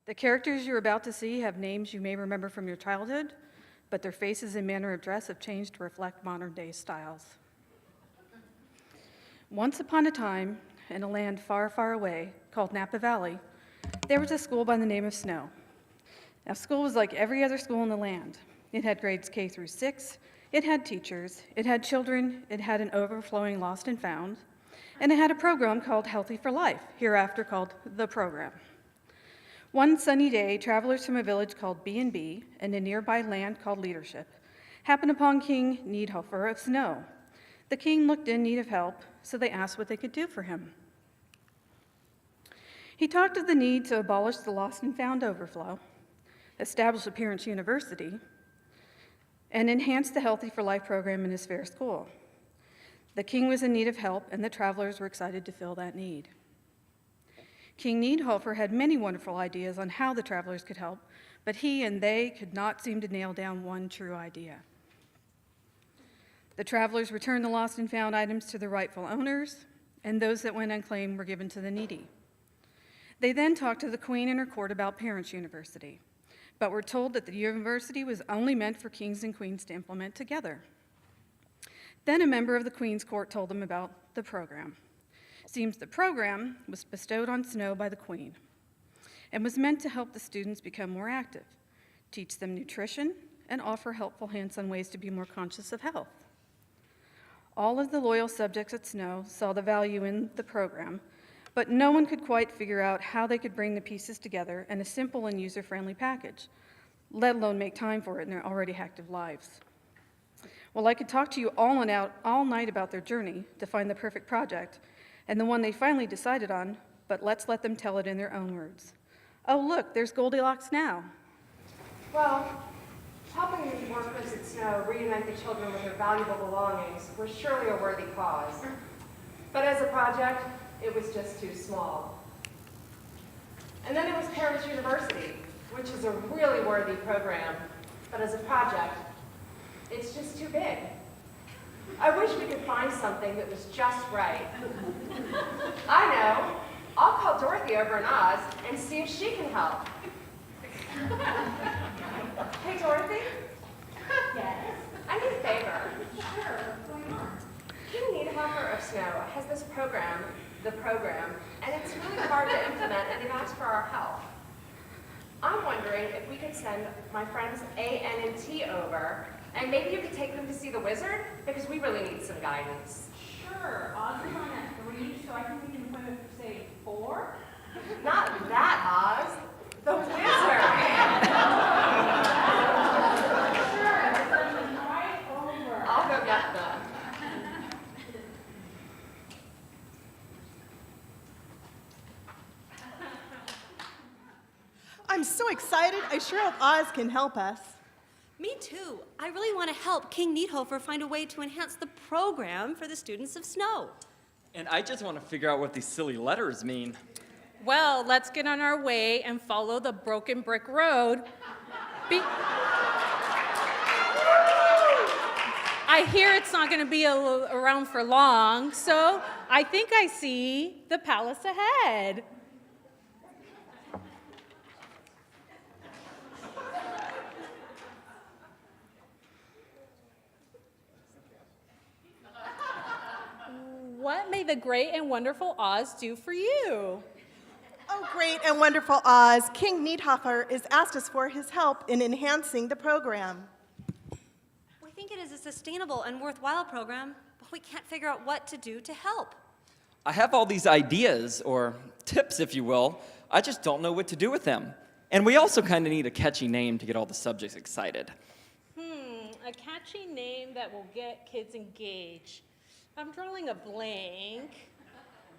The characters you're about to see have names you may remember from your childhood, but their faces and manner of dress have changed to reflect modern-day styles. Once upon a time, in a land far, far away called Napa Valley, there was a school by the name of Snow. Now, school was like every other school in the land. It had grades K through 6, it had teachers, it had children, it had an overflowing lost and found, and it had a program called Healthy for Life, hereafter called The Program. One sunny day, travelers from a village called B&B and a nearby land called Leadership happened upon King Needhofer of Snow. The king looked in need of help, so they asked what they could do for him. He talked of the need to abolish the lost and found overflow, establish a Parents University, and enhance the Healthy for Life program in his fair school. The king was in need of help, and the travelers were excited to fill that need. King Needhofer had many wonderful ideas on how the travelers could help, but he and they could not seem to nail down one true idea. The travelers returned the lost and found items to their rightful owners, and those that went unclaimed were given to the needy. They then talked to the queen and her court about Parents University, but were told that the university was only meant for kings and queens to implement together. Then a member of the queen's court told them about the program. Seems the program was bestowed on Snow by the queen and was meant to help the students become more active, teach them nutrition, and offer helpful hints on ways to be more conscious of health. All of the loyal subjects at Snow saw the value in the program, but no one could quite figure out how they could bring the pieces together in a simple and user-friendly package, let alone make time for it in their already hectic lives. Well, I could talk to you all night about their journey to find the perfect project, and the one they finally decided on, but let's let them tell it in their own words. Oh, look, there's Goldilocks now. Well, helping the workers at Snow reunite the children with their valuable belongings was surely a worthy cause. But as a project, it was just too small. And then it was Parents University, which is a really worthy program, but as a project, it's just too big. I wish we could find something that was just right. I know. I'll call Dorothy over in Oz and see if she can help. Hey, Dorothy? Yes? I need a favor. Sure, what's going on? King Needhofer of Snow has this program, The Program, and it's really hard to implement, and they've asked for our help. I'm wondering if we could send my friends A, N, and T over, and maybe you could take them to see the wizard, because we really need some guidance. Sure, Oz is on at 3, so I can make an appointment for, say, 4? Not that Oz, the wizard. Sure, send them right over. I'll go get them. I'm so excited. I sure hope Oz can help us. Me too. I really want to help King Needhofer find a way to enhance the program for the students of Snow. And I just want to figure out what these silly letters mean. Well, let's get on our way and follow the broken brick road. I hear it's not going to be around for long, so I think I see the palace ahead. What may the great and wonderful Oz do for you? Oh, great and wonderful Oz. King Needhofer has asked us for his help in enhancing the program. We think it is a sustainable and worthwhile program, but we can't figure out what to do to help. I have all these ideas, or tips, if you will. I just don't know what to do with them. And we also kind of need a catchy name to get all the subjects excited. A catchy name that will get kids engaged. I'm drawing a blank.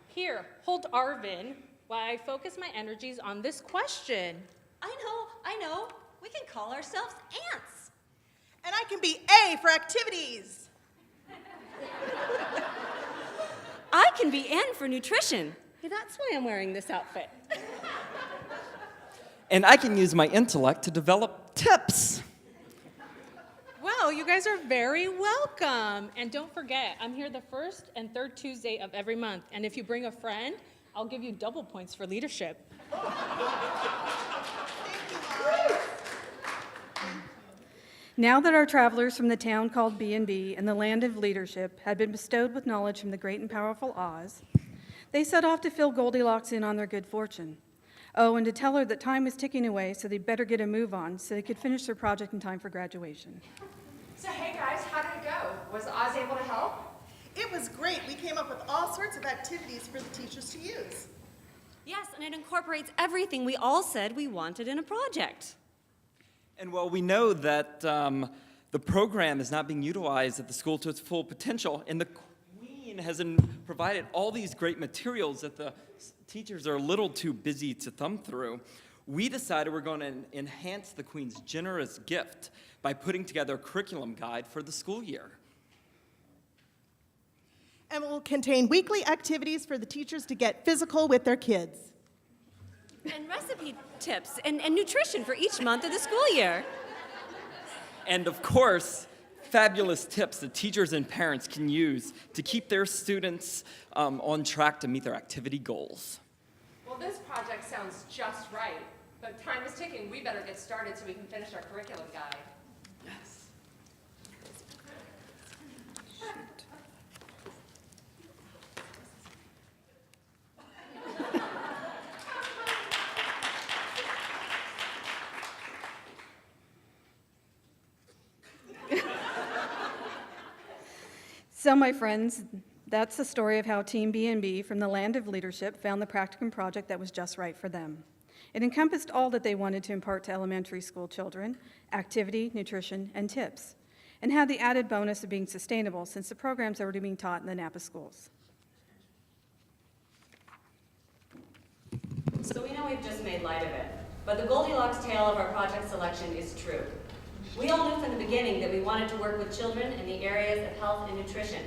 Here, hold Arvin while I focus my energies on this question. I know. We can call ourselves ants. And I can be A for activities. I can be N for nutrition. Hey, that's why I'm wearing this outfit. And I can use my intellect to develop tips. Well, you guys are very welcome. And don't forget, I'm here the first and third Tuesday of every month. And if you bring a friend, I'll give you double points for leadership. Now that our travelers from the town called B&B and the land of leadership had been bestowed with knowledge from the great and powerful Oz, they set off to fill Goldilocks in on their good fortune. Oh, and to tell her that time was ticking away, so they'd better get a move on so they could finish their project in time for graduation. So hey guys, how did it go? Was Oz able to help? It was great. We came up with all sorts of activities for the teachers to use. Yes, and it incorporates everything we all said we wanted in a project. And while we know that the program is not being utilized at the school to its full potential, and the Queen has provided all these great materials that the teachers are a little too busy to thumb through, we decided we're going to enhance the Queen's generous gift by putting together a curriculum guide for the school year. And will contain weekly activities for the teachers to get physical with their kids. And recipe tips and nutrition for each month of the school year. And of course, fabulous tips that teachers and parents can use to keep their students on track to meet their activity goals. Well, this project sounds just right, but time is ticking. We better get started so we can finish our curriculum guide. Yes. So, my friends, that's the story of how Team B&B from the land of leadership found the practicum project that was just right for them. It encompassed all that they wanted to impart to elementary school children: activity, nutrition, and tips, and had the added bonus of being sustainable since the program's already being taught in the Napa schools. So we know we've just made light of it, but the Goldilocks tale of our project selection is true. We all knew from the beginning that we wanted to work with children in the areas of health and nutrition,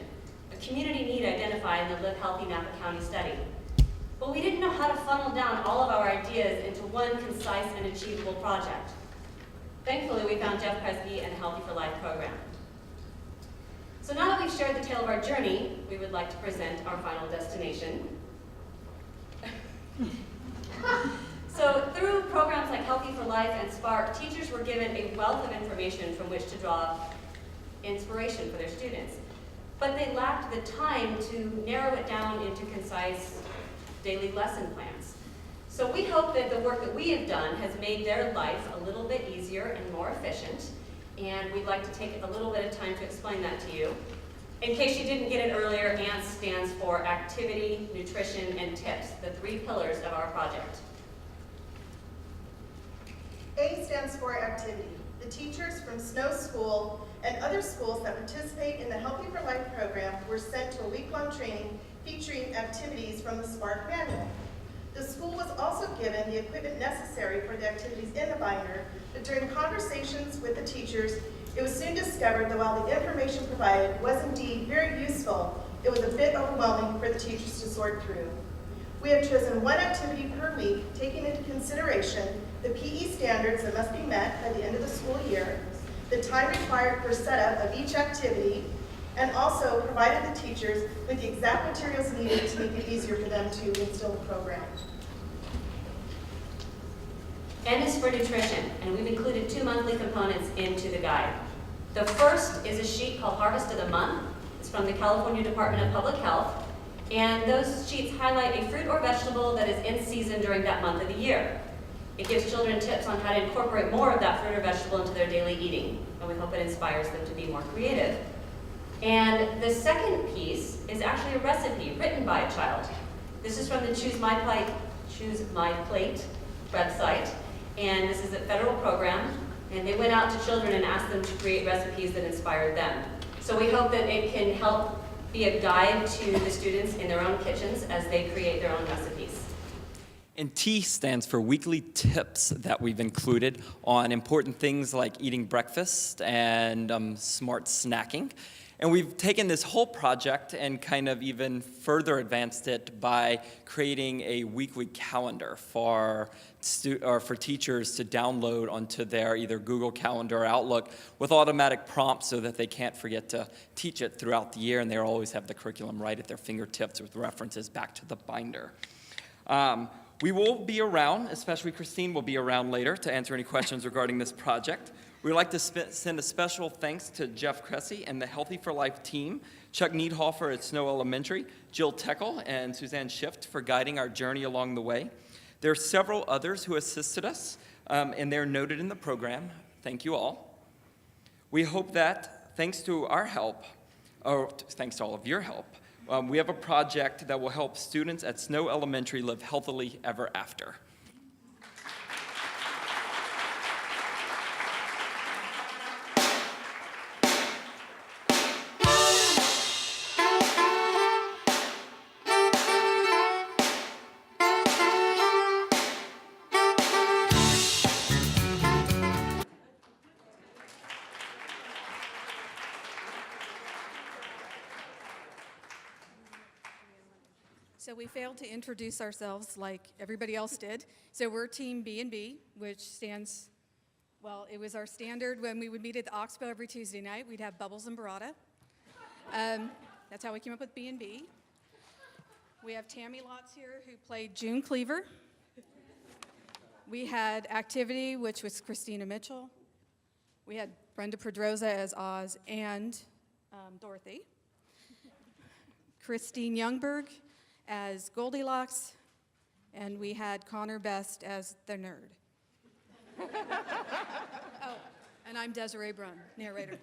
a community need identified in the Live Healthy Napa County study. But we didn't know how to funnel down all of our ideas into one concise and achievable project. Thankfully, we found Jeff Kresge and the Healthy for Life program. So now that we've shared the tale of our journey, we would like to present our final destination. So through programs like Healthy for Life and Spark, teachers were given a wealth of information from which to draw inspiration for their students. But they lacked the time to narrow it down into concise daily lesson plans. So we hope that the work that we have done has made their life a little bit easier and more efficient, and we'd like to take a little bit of time to explain that to you. In case you didn't get it earlier, ANTS stands for Activity, Nutrition, and Tips, the 3 pillars of our project. A stands for activity. The teachers from Snow School and other schools that participate in the Healthy for Life program were sent to a week-long training featuring activities from the Spark manual. The school was also given the equipment necessary for the activities in the binder, but during conversations with the teachers, it was soon discovered that while the information provided was indeed very useful, it was a bit overwhelming for the teachers to sort through. We have chosen one activity per week, taking into consideration the PE standards that must be met by the end of the school year, the time required for setup of each activity, and also provided the teachers with the exact materials needed to make it easier for them to instill the program. N is for nutrition, and we've included 2 monthly components into the guide. The first is a sheet called Harvest of the Month. It's from the California Department of Public Health, and those sheets highlight a fruit or vegetable that is in season during that month of the year. It gives children tips on how to incorporate more of that fruit or vegetable into their daily eating, and we hope it inspires them to be more creative. And the second piece is actually a recipe written by a child. This is from the Choose My Plate website, and this is a federal program, and they went out to children and asked them to create recipes that inspired them. So we hope that it can help be a guide to the students in their own kitchens as they create their own recipes. And T stands for weekly tips that we've included on important things like eating breakfast and smart snacking. And we've taken this whole project and kind of even further advanced it by creating a weekly calendar for teachers to download onto their either Google Calendar or Outlook with automatic prompts so that they can't forget to teach it throughout the year, and they'll always have the curriculum right at their fingertips with references back to the binder. We will be around, especially Christine will be around later to answer any questions regarding this project. We'd like to send a special thanks to Jeff Cressy and the Healthy for Life team, Chuck Needhofer at Snow Elementary, Jill Teckel, and Suzanne Shift for guiding our journey along the way. There are several others who assisted us, and they're noted in the program. Thank you all. We hope that, thanks to our help, or thanks to all of your help, we have a project that will help students at Snow Elementary live healthily ever after. So we failed to introduce ourselves like everybody else did. So we're Team B&B, which stands, well, it was our standard when we would meet at the Oxbow every Tuesday night. We'd have bubbles and burrata. That's how we came up with B&B. We have Tammy Lotz here, who played June Cleaver. We had Activity, which was Christina Mitchell. We had Brenda Pedroza as Oz and Dorothy. Christine Youngberg as Goldilocks, and we had Connor Best as the nerd. Oh, and I'm Desiree Brunn, narrator.